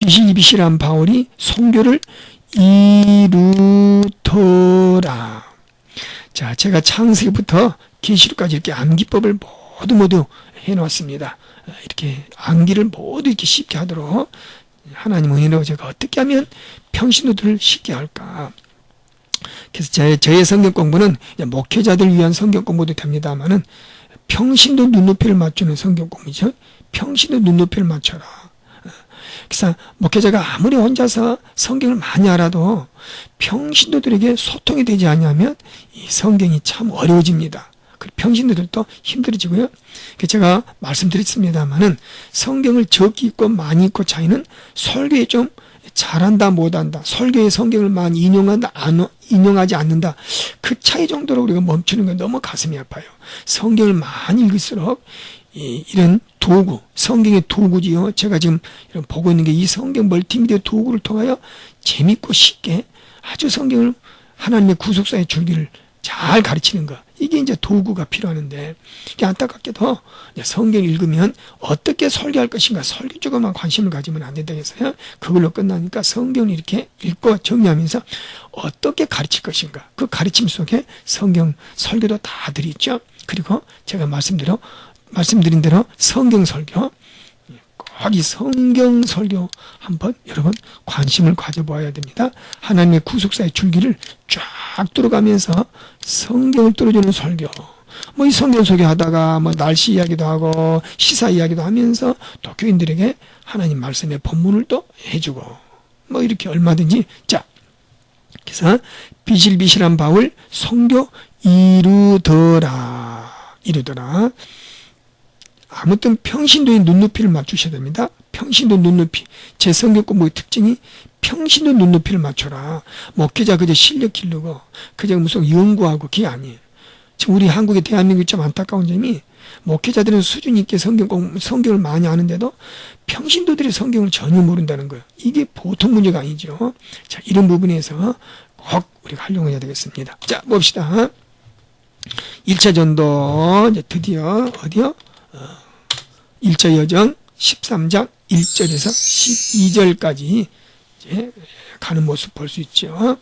비실비실한 바울이 선교를 이루더라. 자, 제가 창세기부터 계시록까지 이렇게 암기법을 모두 해놓았습니다. 이렇게 암기를 모두 이렇게 쉽게 하도록 하나님 은혜로 제가 어떻게 하면 평신도들을 쉽게 할까. 그래서 저의 성경 공부는 목회자들 위한 성경 공부도 됩니다만은 평신도 눈높이를 맞추는 성경 공부죠. 평신도 눈높이를 맞춰라. 그래서 목회자가 아무리 혼자서 성경을 많이 알아도 평신도들에게 소통이 되지 않으면 이 성경이 참 어려워집니다. 평신도들도 힘들어지고요. 제가 말씀드렸습니다만은 성경을 적게 읽고 많이 읽고 차이는 설교에 좀 잘한다 못한다, 설교에 성경을 많이 인용한다 인용하지 않는다, 그 차이 정도로 우리가 멈추는 건 너무 가슴이 아파요. 성경을 많이 읽을수록 이런 도구, 성경의 도구지요. 제가 지금 보고 있는 게 이 성경 멀티미디어 도구를 통하여 재밌고 쉽게 아주 성경을 하나님의 구속사의 줄기를 잘 가르치는 것, 이게 이제 도구가 필요하는데, 이게 안타깝게도 성경 읽으면 어떻게 설교할 것인가, 설교 쪽에만 관심을 가지면 안 된다겠어요. 그걸로 끝나니까 성경을 이렇게 읽고 정리하면서 어떻게 가르칠 것인가, 그 가르침 속에 성경 설교도 다 들어있죠. 그리고 제가 말씀드린 대로 성경 설교, 꼭 이 성경 설교 한번 여러분 관심을 가져보아야 됩니다. 하나님의 구속사의 줄기를 쫙 뚫어가면서 성경을 뚫어주는 설교, 이 성경 소개하다가 날씨 이야기도 하고 시사 이야기도 하면서 또 교인들에게 하나님 말씀의 본문을 또 해주고 이렇게 얼마든지. 자, 그래서 비실비실한 바울 선교 이루더라. 아무튼 평신도의 눈높이를 맞추셔야 됩니다. 평신도 눈높이. 제 성경 공부의 특징이 평신도 눈높이를 맞춰라. 목회자 그저 실력 기르고 그저 무슨 연구하고 그게 아니에요. 지금 우리 한국의 대한민국이 좀 안타까운 점이 목회자들은 수준 있게 성경을 많이 아는데도 평신도들이 성경을 전혀 모른다는 거예요. 이게 보통 문제가 아니죠. 자, 이런 부분에서 꼭 우리가 활용해야 되겠습니다. 자, 봅시다. 1차 전도 이제 드디어 어디요? 1차 여정 13장 1절에서 12절까지 이제 가는 모습 볼 수 있죠.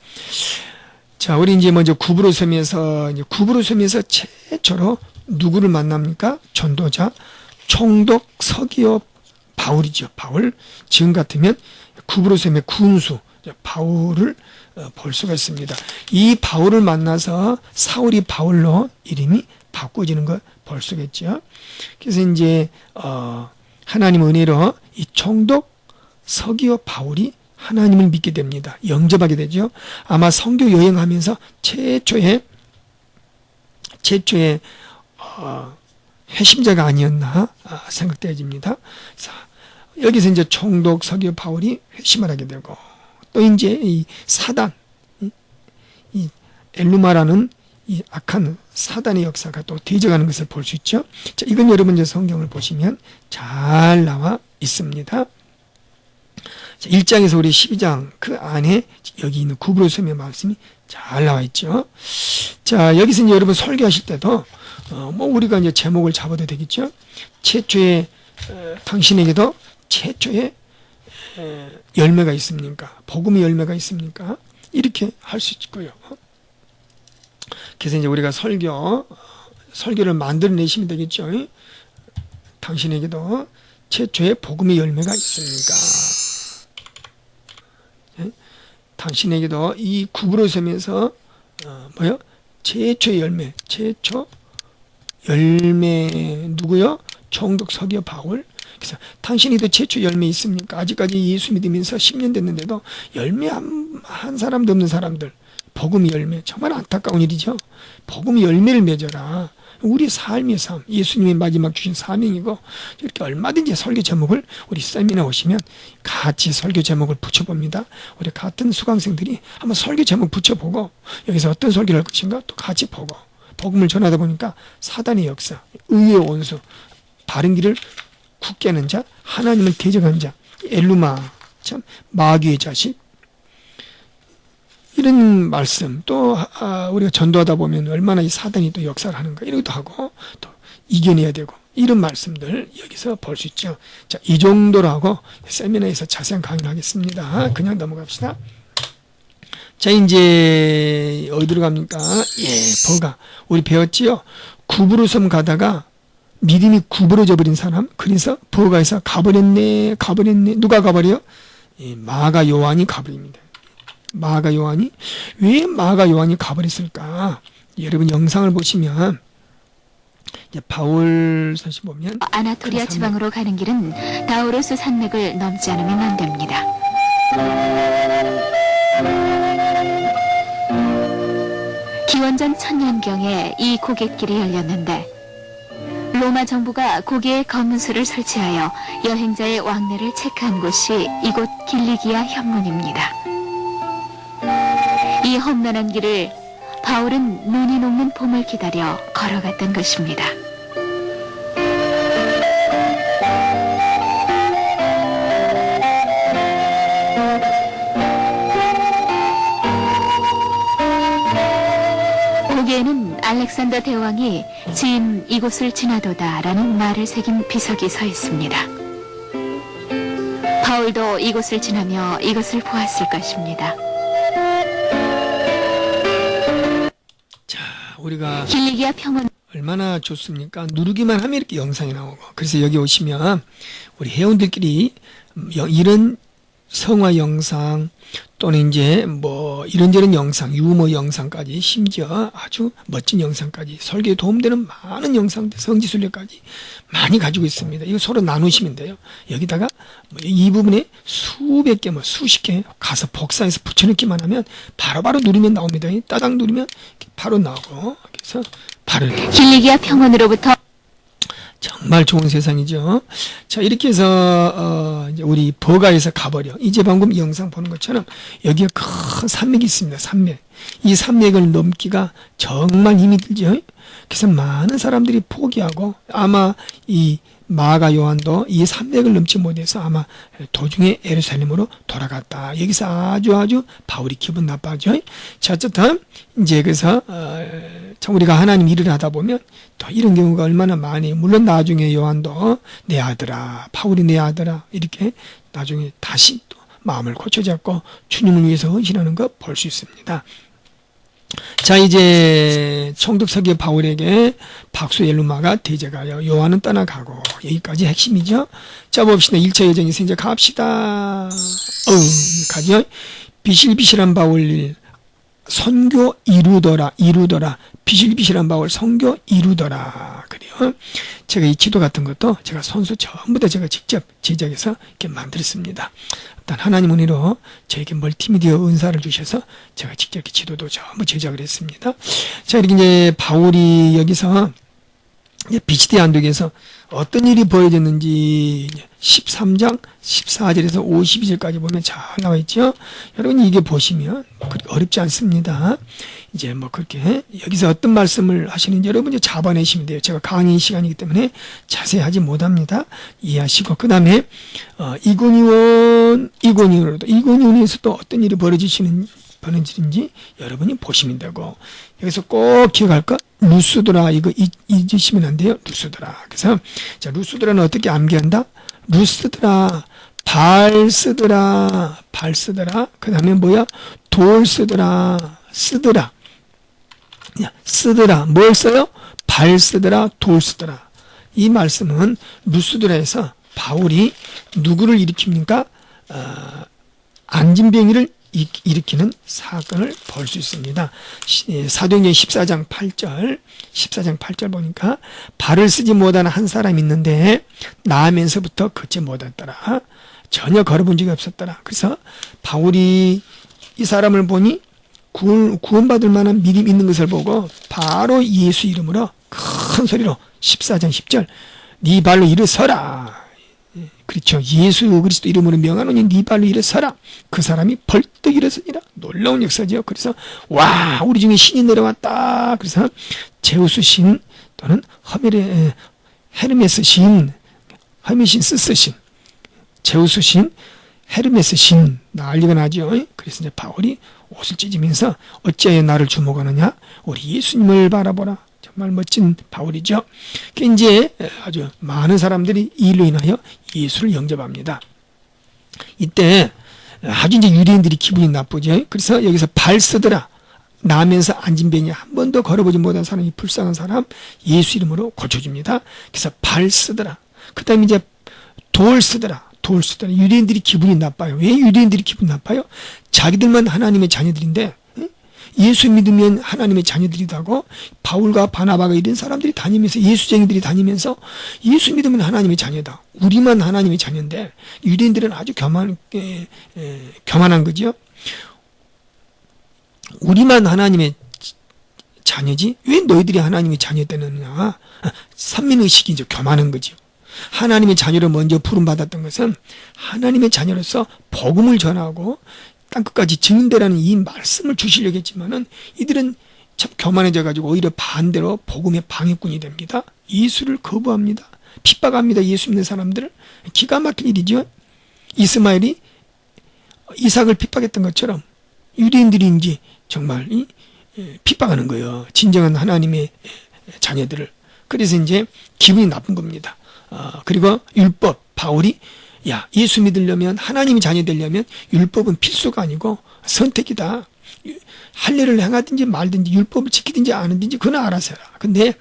자, 우리 이제 먼저 구브로 섬에서 최초로 누구를 만납니까? 전도자 총독 서기오 바울이죠. 바울. 지금 같으면 구브로 섬의 군수 바울을 볼 수가 있습니다. 이 바울을 만나서 사울이 바울로 이름이 바꿔지는 걸 볼 수가 있죠. 그래서 이제 하나님 은혜로 이 총독 서기오 바울이 하나님을 믿게 됩니다. 영접하게 되죠. 아마 선교 여행하면서 최초의 회심자가 아니었나 생각되어집니다. 자, 여기서 이제 총독 서기오 바울이 회심을 하게 되고, 또 이제 이 사단, 이 엘루마라는 이 악한 사단의 역사가 또 뒤져가는 것을 볼 수 있죠. 자, 이건 여러분 이제 성경을 보시면 잘 나와 있습니다. 자, 1장에서 우리 12장 그 안에 여기 있는 구브로 섬의 말씀이 잘 나와 있죠. 자, 여기서 이제 여러분 설교하실 때도 우리가 이제 제목을 잡아도 되겠죠. 최초의 당신에게도 최초의 열매가 있습니까? 복음의 열매가 있습니까? 이렇게 할 수 있고요. 그래서 이제 우리가 설교를 만들어내시면 되겠죠. 당신에게도 최초의 복음의 열매가 있습니까? 당신에게도 이 구브로 섬에서 최초의 열매, 누구요? 총독 서기오 바울. 그래서 당신에게도 최초 열매 있습니까? 아직까지 예수 믿으면서 10년 됐는데도 열매 한 사람도 없는 사람들, 복음의 열매, 정말 안타까운 일이죠. 복음의 열매를 맺어라. 우리 삶의 삶, 예수님이 마지막 주신 사명이고, 이렇게 얼마든지 설교 제목을 우리 세미나 오시면 같이 설교 제목을 붙여봅니다. 우리 같은 수강생들이 한번 설교 제목 붙여보고 여기서 어떤 설교를 할 것인가 또 같이 보고, 복음을 전하다 보니까 사단의 역사, 의의 원수, 바른 길을 굳게 하는 자, 하나님을 대적하는 자, 엘루마, 참 마귀의 자식, 이런 말씀, 또 우리가 전도하다 보면 얼마나 이 사단이 또 역사를 하는가 이런 것도 하고 또 이겨내야 되고, 이런 말씀들 여기서 볼 수 있죠. 자, 이 정도로 하고 세미나에서 자세한 강의를 하겠습니다. 그냥 넘어갑시다. 자, 이제 어디로 갑니까? 예, 버가. 우리 배웠지요? 구부로섬 가다가 믿음이 구부러져 버린 사람. 그래서 버가에서 가버렸네. 누가 가버려요? 예, 마가 요한이 가버립니다. 마가 요한이. 왜 마가 요한이 가버렸을까? 여러분 영상을 보시면 바울 사실 보면 아나토리아 지방으로 가는 길은 다우로스 산맥을 넘지 않으면 안 됩니다. 기원전 1000년경에 이 고갯길이 열렸는데 로마 정부가 고개에 검문소를 설치하여 여행자의 왕래를 체크한 곳이 이곳 길리기아 현문입니다. 이 험난한 길을 바울은 눈이 녹는 봄을 기다려 걸어갔던 것입니다. 고개에는 알렉산더 대왕이 지금 이곳을 지나도다 라는 말을 새긴 비석이 서 있습니다. 바울도 이곳을 지나며 이것을 보았을 것입니다. 우리가 길리기아 평원 얼마나 좋습니까? 누르기만 하면 이렇게 영상이 나오고. 그래서 여기 오시면 우리 회원들끼리 이런 성화 영상 또는 이제 뭐 이런저런 영상, 유머 영상까지 심지어 아주 멋진 영상까지 설계에 도움되는 많은 영상들, 성지순례까지 많이 가지고 있습니다. 이거 서로 나누시면 돼요. 여기다가 이 부분에 수백 개, 수십 개 가서 복사해서 붙여넣기만 하면 바로바로 누르면 나옵니다. 따당 누르면 바로 나오고. 그래서 바로 이렇게. 길리기아 평원으로부터 정말 좋은 세상이죠. 자, 이렇게 해서 이제 우리 버가에서 가버려. 이제 방금 이 영상 보는 것처럼 여기에 큰 산맥이 있습니다. 산맥. 이 산맥을 넘기가 정말 힘이 들죠. 그래서 많은 사람들이 포기하고 아마 이 마가 요한도 이 산맥을 넘지 못해서 아마 도중에 예루살렘으로 돌아갔다. 여기서 아주 바울이 기분 나빠죠. 자, 어쨌든 이제 그래서 참 우리가 하나님 일을 하다 보면 또 이런 경우가 얼마나 많이. 물론 나중에 요한도 내 아들아, 바울이 내 아들아 이렇게 나중에 다시 또 마음을 고쳐잡고 주님을 위해서 헌신하는 거 볼 수 있습니다. 자, 이제 총독서기의 바울에게 박수엘루마가 대제가요. 요한은 떠나가고. 여기까지 핵심이죠. 자, 봅시다. 1차 여정에서 이제 갑시다. 가죠. 비실비실한 바울 선교 이루더라. 비실비실한 바울 선교 이루더라. 그래요. 제가 이 지도 같은 것도 제가 손수 전부 다 제가 직접 제작해서 이렇게 만들었습니다. 일단 하나님 은혜로 저에게 멀티미디어 은사를 주셔서 제가 직접 이렇게 지도도 전부 제작을 했습니다. 자, 이렇게 이제 바울이 여기서 이제 비치디 안독에서 어떤 일이 벌어졌는지 13장 14절에서 52절까지 보면 잘 나와 있죠. 여러분 이게 보시면 그렇게 어렵지 않습니다. 이제 뭐 그렇게 여기서 어떤 말씀을 하시는지 여러분 이제 잡아내시면 돼요. 제가 강의 시간이기 때문에 자세히 하지 못합니다. 이해하시고 그 다음에 이고니온에서도 어떤 일이 벌어지는지 여러분이 보시면 되고 여기서 꼭 기억할 것 루스드라 이거 잊으시면 안 돼요. 루스드라. 그래서 자 루스드라는 어떻게 암기한다? 루스드라 발 쓰더라 그 다음에 뭐야? 돌 쓰더라 쓰더라 뭘 써요? 발 쓰더라 돌 쓰더라. 이 말씀은 루스드라에서 바울이 누구를 일으킵니까? 안진병이를 일으키는 사건을 볼 수 있습니다. 사도행전 14장 8절 보니까 발을 쓰지 못하는 한 사람이 있는데 나으면서부터 걷지 못했더라. 전혀 걸어본 적이 없었더라. 그래서 바울이 이 사람을 보니 구원받을 만한 믿음이 있는 것을 보고 바로 예수 이름으로 큰 소리로 14장 10절 네 발로 일어서라. 그렇죠. 예수 그리스도 이름으로 명하노니 네 발로 일어서라. 그 사람이 벌떡 일어서니라. 놀라운 역사죠. 그래서 와 우리 중에 신이 내려왔다. 그래서 제우스 신 또는 헤르메스 신 헤르메시스 신 제우스 신 헤르메스 신 난리가 나죠. 그래서 이제 바울이 옷을 찢으면서 어찌하여 나를 주목하느냐. 우리 예수님을 바라보라. 정말 멋진 바울이죠. 이제 아주 많은 사람들이 이 일로 인하여 예수를 영접합니다. 이때 아주 이제 유대인들이 기분이 나쁘죠. 그래서 여기서 발 쓰더라. 나면서 앉은 벤이 한 번도 걸어보지 못한 사람이 불쌍한 사람 예수 이름으로 고쳐줍니다. 그래서 발 쓰더라. 그 다음에 이제 돌 쓰더라. 돌 쓰더라. 유대인들이 기분이 나빠요. 왜 유대인들이 기분이 나빠요? 자기들만 하나님의 자녀들인데 예수 믿으면 하나님의 자녀들이기도 하고 바울과 바나바가 이런 사람들이 다니면서 예수쟁이들이 다니면서 예수 믿으면 하나님의 자녀다. 우리만 하나님의 자녀인데 유대인들은 아주 교만한 거죠. 우리만 하나님의 자녀지 왜 너희들이 하나님의 자녀되느냐. 선민의식이 이제 교만한 거죠. 하나님의 자녀로 먼저 부름받았던 것은 하나님의 자녀로서 복음을 전하고 땅끝까지 증인되라는 이 말씀을 주시려고 했지만은 이들은 참 교만해져 가지고 오히려 반대로 복음의 방해꾼이 됩니다. 예수를 거부합니다. 핍박합니다. 예수 믿는 사람들을. 기가 막힌 일이죠. 이스마엘이 이삭을 핍박했던 것처럼 유대인들이 이제 정말 핍박하는 거예요. 진정한 하나님의 자녀들을. 그래서 이제 기분이 나쁜 겁니다. 그리고 율법, 바울이 야, 예수 믿으려면 하나님이 자녀 되려면 율법은 필수가 아니고 선택이다. 할례를 행하든지 말든지 율법을 지키든지 안 하든지 그건 알아서 해라. 근데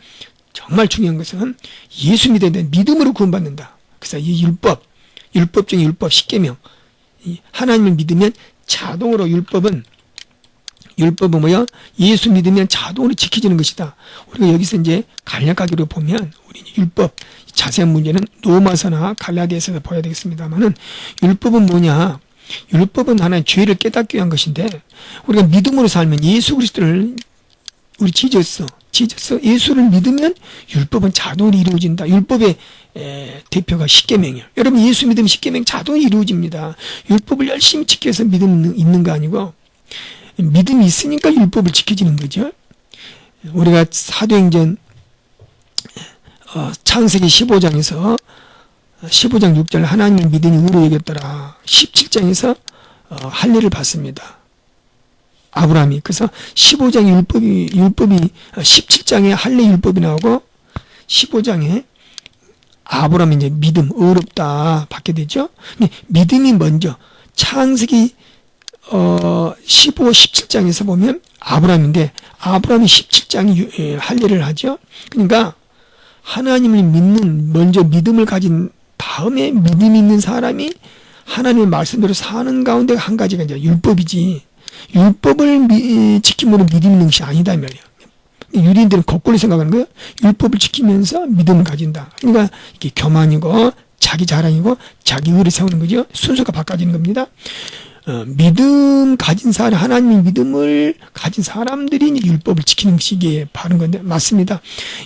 정말 중요한 것은 예수 믿어야 돼. 믿음으로 구원받는다. 그래서 이 율법 중에 율법 10계명 하나님을 믿으면 자동으로 율법은 뭐야? 예수 믿으면 자동으로 지켜지는 것이다. 우리가 여기서 이제 간략하기로 보면 우리 율법 자세한 문제는 로마서나 갈라디아서에서 봐야 되겠습니다만은 율법은 뭐냐? 율법은 하나의 죄를 깨닫기 위한 것인데 우리가 믿음으로 살면 예수 그리스도를 우리 지졌어. 예수를 믿으면 율법은 자동으로 이루어진다. 율법의 대표가 십계명이에요. 여러분 예수 믿으면 십계명 자동으로 이루어집니다. 율법을 열심히 지켜서 믿음 있는 거 아니고 믿음이 있으니까 율법을 지켜지는 거죠. 우리가 사도행전 창세기 15장에서 15장 6절 하나님을 믿으니 의로 여겼더라. 17장에서 할례를 받습니다. 아브라함이. 그래서 15장에 율법이 17장에 할례 율법이 나오고 15장에 아브라함이 이제 믿음 의롭다 받게 되죠. 근데 믿음이 먼저 창세기 15, 17장에서 보면 아브라함인데 아브라함이 17장에 할례를 하죠. 그러니까 하나님을 믿는 먼저 믿음을 가진 다음에 믿음이 있는 사람이 하나님의 말씀대로 사는 가운데 한 가지가 이제 율법이지 율법을 지킴으로 믿음 있는 것이 아니다 이 말이야. 유대인들은 거꾸로 생각하는 거예요. 율법을 지키면서 믿음을 가진다. 그러니까 이게 교만이고 자기 자랑이고 자기 의를 세우는 거죠. 순서가 바꿔지는 겁니다. 믿음 가진 사람, 하나님의 믿음을 가진 사람들이 율법을 지키는 것이 이게 바른 건데, 맞습니다.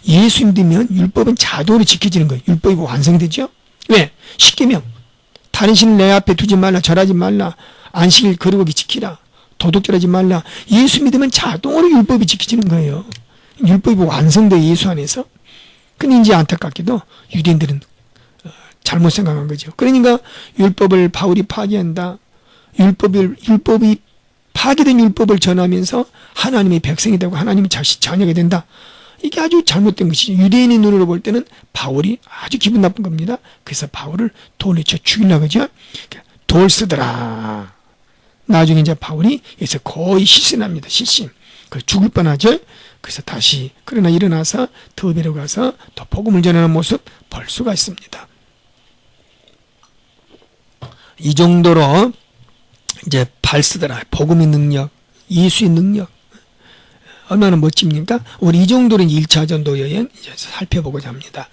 예수 믿으면 율법은 자동으로 지켜지는 거예요. 율법이 완성되죠? 왜? 십계명. 다른 신을 내 앞에 두지 말라, 절하지 말라, 안식일 거룩하게 지키라, 도둑질하지 말라. 예수 믿으면 자동으로 율법이 지켜지는 거예요. 율법이 완성돼 예수 안에서. 근데 이제 안타깝게도 유대인들은 잘못 생각한 거죠. 그러니까 율법을 바울이 파괴한다. 율법이 파괴된 율법을 전하면서 하나님의 백성이 되고 하나님의 자녀가 된다. 이게 아주 잘못된 것이죠. 유대인의 눈으로 볼 때는 바울이 아주 기분 나쁜 겁니다. 그래서 바울을 돌로 쳐 죽이려고 하죠. 돌 쓰더라. 나중에 이제 바울이 여기서 거의 실신합니다. 실신. 그 죽을 뻔하죠. 그래서 다시 그러나 일어나서 더베로 가서 더 복음을 전하는 모습 볼 수가 있습니다. 이 정도로 이제 발 쓰더라. 복음의 능력, 예수의 능력 얼마나 멋집니까? 우리 이 정도로 1차 전도 여행 이제 살펴보고자 합니다.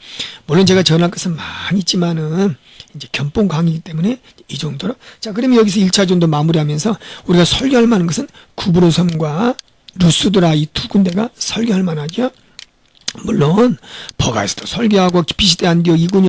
물론 제가 전할 것은 많이 있지만은 이제 견본 강의이기 때문에 이 정도로. 자, 그러면 여기서 1차 전도 마무리하면서 우리가 설교할 만한 것은 구브로 섬과 루스드라 이 두 군데가 설교할 만하죠. 물론 버가에서도 설교하고 피시대 안디옥 이군이